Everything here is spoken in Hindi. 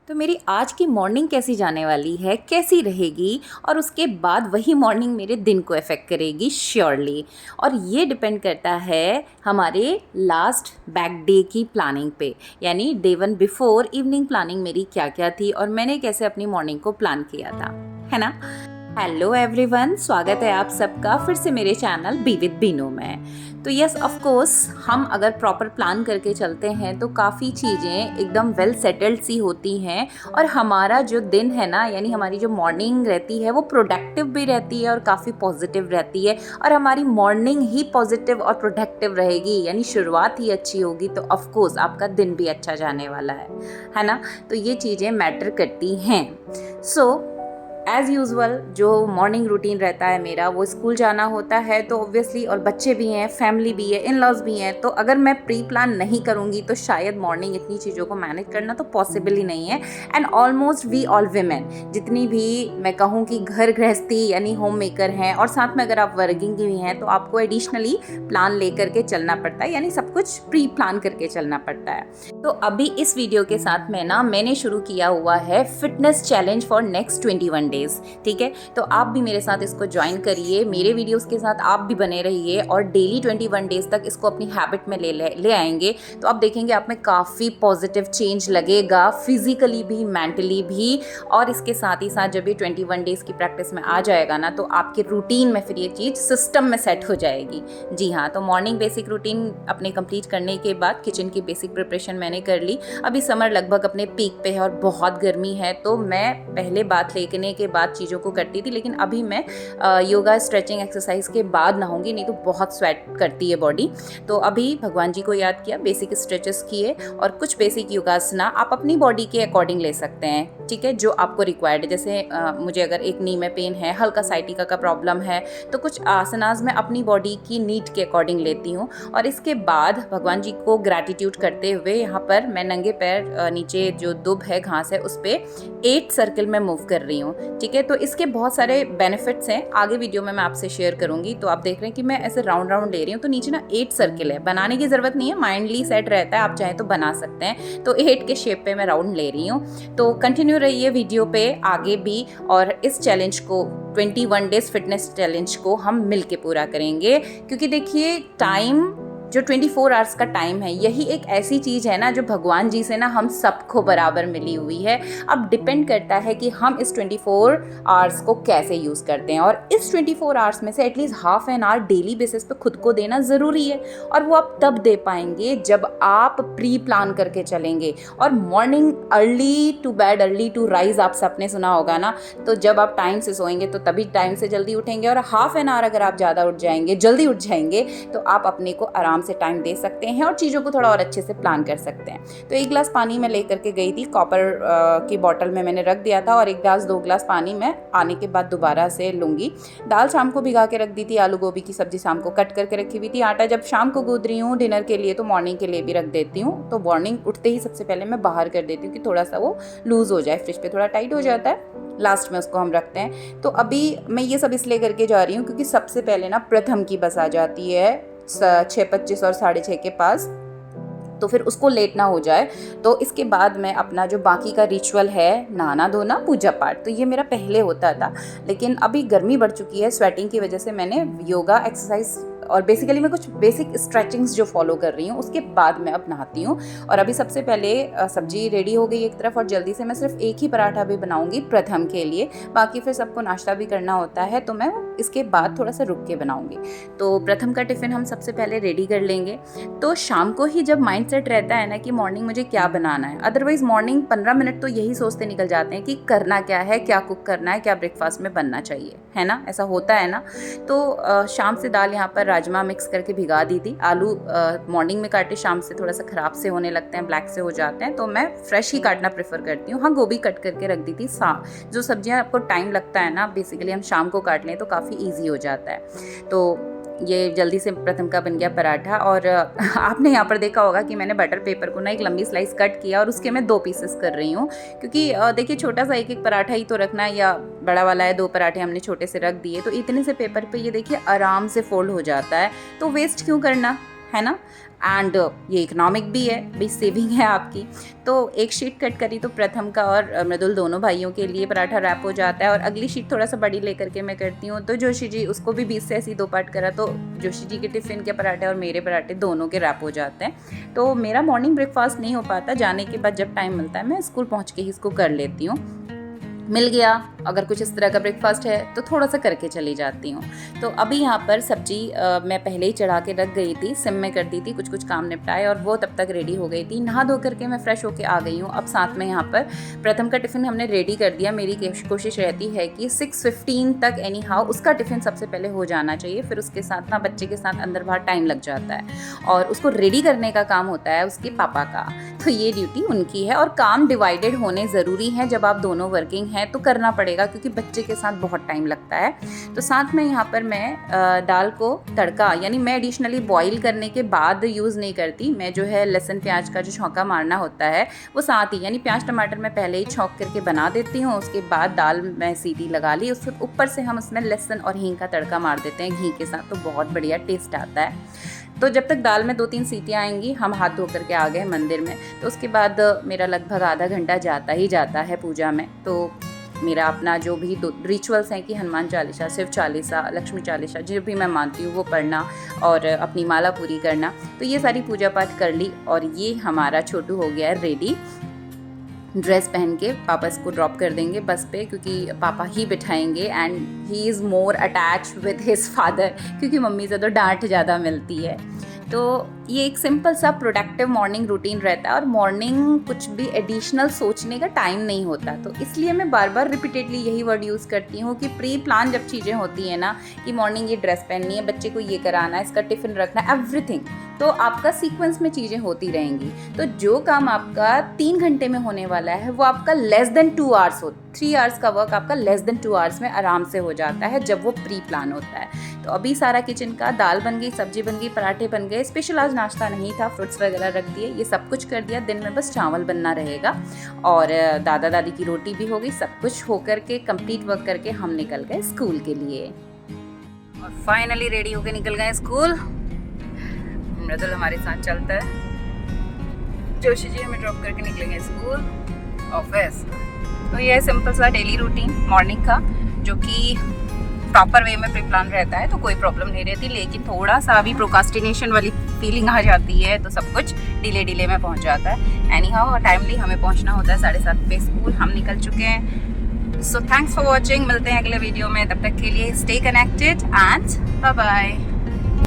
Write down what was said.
तो मेरी आज की मॉर्निंग कैसी जाने वाली है, कैसी रहेगी और उसके बाद वही मॉर्निंग मेरे दिन को अफेक्ट करेगी श्योरली। और ये डिपेंड करता है हमारे लास्ट बैक डे की प्लानिंग पे, यानी डे 1 बिफोर इवनिंग प्लानिंग मेरी क्या क्या थी और मैंने कैसे अपनी मॉर्निंग को प्लान किया था, है ना। हेलो एवरीवन, स्वागत है आप सबका फिर से मेरे चैनल बी विद बीनू में। तो यस ऑफ कोर्स, हम अगर प्रॉपर प्लान करके चलते हैं तो काफ़ी चीज़ें एकदम वेल सेटल्ड सी होती हैं और हमारा जो दिन है ना, यानी हमारी जो मॉर्निंग रहती है वो प्रोडक्टिव भी रहती है और काफ़ी पॉजिटिव रहती है। और हमारी मॉर्निंग ही पॉजिटिव और प्रोडक्टिव रहेगी, यानी शुरुआत ही अच्छी होगी, तो ऑफ कोर्स आपका दिन भी अच्छा जाने वाला है ना। तो ये चीज़ें मैटर करती हैं। सो एज़ यूज़ुअल जो मॉर्निंग रूटीन रहता है मेरा, वो स्कूल जाना होता है तो ऑब्वियसली, और बच्चे भी हैं, फैमिली भी है, इन लॉज भी हैं, तो अगर मैं प्री प्लान नहीं करूँगी तो शायद मॉर्निंग इतनी चीज़ों को मैनेज करना तो पॉसिबल ही नहीं है। And almost we all women, जितनी भी मैं कहूँ कि घर गृहस्थी यानी होम मेकर हैं, और साथ में अगर आप वर्किंग भी हैं तो आपको एडिशनली प्लान लेकर के चलना पड़ता है, यानी सब कुछ प्री प्लान करके चलना पड़ता है। तो अभी इस वीडियो के साथ में ना मैंने शुरू किया हुआ है fitness challenge for next 21 days, ठीक है। तो आप भी मेरे साथ इसको ज्वाइन करिए, मेरे वीडियोस के साथ आप भी बने रहिए और डेली 21 डेज तक इसको अपनी हैबिट में ले आएंगे तो आप देखेंगे आप में काफ़ी पॉजिटिव चेंज लगेगा, फिजिकली भी, मेंटली भी। और इसके साथ ही साथ जब ये 21 डेज की प्रैक्टिस में आ जाएगा ना, तो आपके रूटीन में फिर ये चीज़ सिस्टम में सेट हो जाएगी। जी हाँ, तो मॉर्निंग बेसिक रूटीन अपने कंप्लीट करने के बाद किचन की बेसिक प्रिपरेशन मैंने कर ली। अभी समर लगभग अपने पीक पे है और बहुत गर्मी है, तो मैं पहले बात लेने के बाद चीज़ों को करती थी, लेकिन अभी मैं योगा स्ट्रेचिंग एक्सरसाइज के बाद नहाऊंगी, नहीं तो बहुत स्वेट करती है बॉडी। तो अभी भगवान जी को याद किया, बेसिक स्ट्रेचेस किए और कुछ बेसिक योगासना आप अपनी बॉडी के अकॉर्डिंग ले सकते हैं, ठीक है, जो आपको रिक्वायर्ड है। जैसे मुझे अगर एक नी में पेन है, हल्का साइटिका का प्रॉब्लम है, तो कुछ आसनास मैं अपनी बॉडी की नीड के अकॉर्डिंग लेती हूँ। और इसके बाद भगवान जी को ग्रैटिट्यूड करते हुए यहाँ पर मैं नंगे पैर नीचे जो दुब है, घास है, उस पर 8 सर्किल में मूव कर रही हूँ, ठीक है। तो इसके बहुत सारे बेनिफिट्स हैं, आगे वीडियो में मैं आपसे शेयर करूंगी। तो आप देख रहे हैं कि मैं ऐसे राउंड राउंड ले रही हूँ, तो नीचे ना 8 सर्किल है, बनाने की ज़रूरत नहीं है, माइंडली सेट रहता है, आप चाहें तो बना सकते हैं। तो 8 के शेप पे मैं राउंड ले रही हूँ। तो कंटिन्यू रहिए वीडियो पे आगे भी, और इस चैलेंज को 21 डेज फिटनेस चैलेंज को हम मिल के पूरा करेंगे। क्योंकि देखिए, टाइम जो 24 आवर्स का टाइम है, यही एक ऐसी चीज़ है ना जो भगवान जी से ना हम सबको बराबर मिली हुई है। अब डिपेंड करता है कि हम इस 24 आवर्स को कैसे यूज़ करते हैं, और इस 24 आवर्स में से at least half an hour daily basis पे खुद को देना ज़रूरी है। और वो आप तब दे पाएंगे जब आप प्री प्लान करके चलेंगे। और morning early to bed early to rise आप सबने सुना होगा ना, तो जब आप टाइम से सोएंगे तो तभी टाइम से जल्दी उठेंगे, और हाफ एन आवर अगर आप ज़्यादा उठ जाएंगे, जल्दी उठ जाएंगे, तो आप अपने को आराम से टाइम दे सकते हैं और चीज़ों को थोड़ा और अच्छे से प्लान कर सकते हैं। तो 1 गिलास पानी मैं लेकर के गई थी, कॉपर की बॉटल में मैंने रख दिया था, और 2 गिलास पानी मैं आने के बाद दोबारा से लूँगी। दाल शाम को भिगा के रख दी थी, आलू गोभी की सब्जी शाम को कट करके रखी हुई थी। आटा जब शाम को गूंद रही हूँ डिनर के लिए, तो मॉर्निंग के लिए भी रख देती हूँ। तो मॉर्निंग उठते ही सबसे पहले मैं बाहर कर देती हूँ कि थोड़ा सा वो लूज़ हो जाए, फ्रिज पे थोड़ा टाइट हो जाता है, लास्ट में उसको हम रखते हैं। तो अभी मैं ये सब इसलिए करके जा रही हूँ क्योंकि सबसे पहले ना प्रथम की बस आ जाती है 6:25 और 6:30 के पास, तो फिर उसको लेट ना हो जाए। तो इसके बाद मैं अपना जो बाकी का रिचुअल है, नहाना धोना, पूजा पाठ, तो ये मेरा पहले होता था। लेकिन अभी गर्मी बढ़ चुकी है, स्वेटिंग की वजह से मैंने योगा एक्सरसाइज और बेसिकली मैं कुछ बेसिक स्ट्रेचिंग्स जो फॉलो कर रही हूँ, उसके बाद मैं अब नहाती हूँ। और अभी सबसे पहले सब्जी रेडी हो गई एक तरफ, और जल्दी से मैं सिर्फ एक ही पराठा भी बनाऊंगी प्रथम के लिए, बाकी फिर सबको नाश्ता भी करना होता है, तो मैं इसके बाद थोड़ा सा रुक के बनाऊंगी। तो प्रथम का टिफ़िन हम सबसे पहले रेडी कर लेंगे। तो शाम को ही जब माइंड सेट रहता है ना कि मॉर्निंग मुझे क्या बनाना है, अदरवाइज मॉर्निंग 15 मिनट तो यही सोचते निकल जाते हैं कि करना क्या है, क्या कुक करना है, क्या ब्रेकफास्ट में बनना चाहिए, है ना, ऐसा होता है ना। तो शाम से दाल यहाँ पर राजमा मिक्स करके भिगा दी थी। आलू मॉर्निंग में काटे, शाम से थोड़ा सा ख़राब से होने लगते हैं, ब्लैक से हो जाते हैं, तो मैं फ्रेश ही काटना प्रेफर करती हूँ। हाँ, गोभी कट करके रख दी थी। जो सब्जियाँ आपको टाइम लगता है ना, बेसिकली हम शाम को काट लें तो काफ़ी ईजी हो जाता है। तो ये जल्दी से प्रथम का बन गया पराठा। और आपने यहाँ पर देखा होगा कि मैंने बटर पेपर को ना एक लंबी स्लाइस कट किया और उसके मैं 2 पीसेस कर रही हूँ, क्योंकि देखिए छोटा सा एक पराठा ही तो रखना है, या बड़ा वाला है 2 पराठे हमने छोटे से रख दिए, तो इतने से पेपर पे ये देखिए आराम से फोल्ड हो जाता है, तो वेस्ट क्यों करना, है ना, एंड ये इकोनॉमिक भी है, भाई सेविंग है आपकी। तो एक शीट कट करी तो प्रथम का और मृदुल दोनों भाइयों के लिए पराठा रैप हो जाता है, और अगली शीट थोड़ा सा बड़ी लेकर के मैं करती हूँ। तो जोशी जी उसको भी 20 से ऐसी 2 पार्ट करा, तो जोशी जी के टिफ़िन के पराठे और मेरे पराठे दोनों के रैप हो जाते हैं। तो मेरा मॉर्निंग ब्रेकफास्ट नहीं हो पाता, जाने के बाद जब टाइम मिलता है मैं स्कूल पहुँच के ही इसको कर लेती हूँ। मिल गया अगर कुछ इस तरह का ब्रेकफास्ट है तो थोड़ा सा करके चली जाती हूँ। तो अभी यहाँ पर सब्जी मैं पहले ही चढ़ा के रख गई थी, सिम में कर दी थी, कुछ कुछ काम निपटाए और वो तब तक रेडी हो गई थी। नहा धो करके मैं फ्रेश होके आ गई हूँ। अब साथ में यहाँ पर प्रथम का टिफ़िन हमने रेडी कर दिया। मेरी कोशिश रहती है कि 6:15 तक एनी हाउ उसका टिफ़िन सबसे पहले हो जाना चाहिए, फिर उसके साथ ना बच्चे के साथ अंदर बाहर टाइम लग जाता है और उसको रेडी करने का काम होता है उसके पापा का। तो ये ड्यूटी उनकी है और काम डिवाइडेड होने ज़रूरी है। जब आप दोनों वर्किंग हैं तो करना पड़ेगा, क्योंकि बच्चे के साथ बहुत टाइम लगता है। तो साथ में यहाँ पर मैं दाल को तड़का यानी मैं एडिशनली बॉईल करने के बाद यूज़ नहीं करती। मैं जो है लहसुन प्याज का जो छौंका मारना होता है वो साथ ही, यानी प्याज टमाटर मैं पहले ही छौंक करके बना देती हूँ। उसके बाद दाल में सीटी लगा ली, उसके ऊपर से हम उसमें लहसुन और हींग का तड़का मार देते हैं घी के साथ, तो बहुत बढ़िया टेस्ट आता है। तो जब तक दाल में 2-3 सीटियाँ आएंगी हम हाथ धो करके आ गए मंदिर में। तो उसके बाद मेरा लगभग आधा घंटा जाता ही जाता है पूजा में। तो मेरा अपना जो भी रिचुअल्स हैं कि हनुमान चालीसा, शिव चालीसा, लक्ष्मी चालीसा जो भी मैं मानती हूँ वो पढ़ना और अपनी माला पूरी करना, तो ये सारी पूजा पाठ कर ली। और ये हमारा छोटू हो गया है रेडी। ड्रेस पहन के पापा इसको ड्रॉप कर देंगे बस पे, क्योंकि पापा ही बिठाएंगे and he is more attach with his father, क्योंकि मम्मी से तो डांट ज़्यादा मिलती है। तो ये एक सिंपल सा प्रोडक्टिव मॉर्निंग रूटीन रहता है और मॉर्निंग कुछ भी एडिशनल सोचने का टाइम नहीं होता। तो इसलिए मैं बार बार रिपीटेडली यही वर्ड यूज़ करती हूँ कि प्री प्लान जब चीज़ें होती हैं ना, कि मॉर्निंग ये ड्रेस पहननी है, बच्चे को ये कराना है, इसका टिफ़िन रखना है, एवरीथिंग, तो आपका सीक्वेंस में चीज़ें होती रहेंगी। तो जो काम आपका 3 घंटे में होने वाला है वो आपका लेस देन 2 आवर्स हो, 3 आवर्स का वर्क आपका लेस देन 2 आवर्स में आराम से हो जाता है जब वो प्री प्लान होता है। तो अभी सारा किचन का, दाल बन गई, सब्जी बन गई, पराठे बन गए, स्पेशल आज नाश्ता नहीं था, फ्रूट्स वगैरह रख दिए, ये सब कुछ कर दिया। दिन में बस चावल बनना रहेगा और दादा दादी की रोटी भी हो गई। सब कुछ हो करके कंप्लीट वर्क करके हम निकल गए स्कूल के लिए और फाइनली रेडी होके निकल गए स्कूल। मृदुल हमारे साथ चलता है, जोशी जी हमें ड्रॉप करके निकलेंगे स्कूल ऑफिस। तो ये सिंपल सा डेली रूटीन मॉर्निंग का, जो कि प्रॉपर वे में प्री प्लान रहता है तो कोई प्रॉब्लम नहीं रहती। लेकिन थोड़ा सा अभी प्रोकास्टिनेशन वाली फीलिंग आ जाती है तो सब कुछ डिले में पहुंच जाता है। एनी हाउ टाइमली हमें पहुंचना होता है 7:30 पे स्कूल। हम निकल चुके हैं। सो थैंक्स फॉर वॉचिंग, मिलते हैं अगले वीडियो में। तब तक के लिए stay connected and bye bye.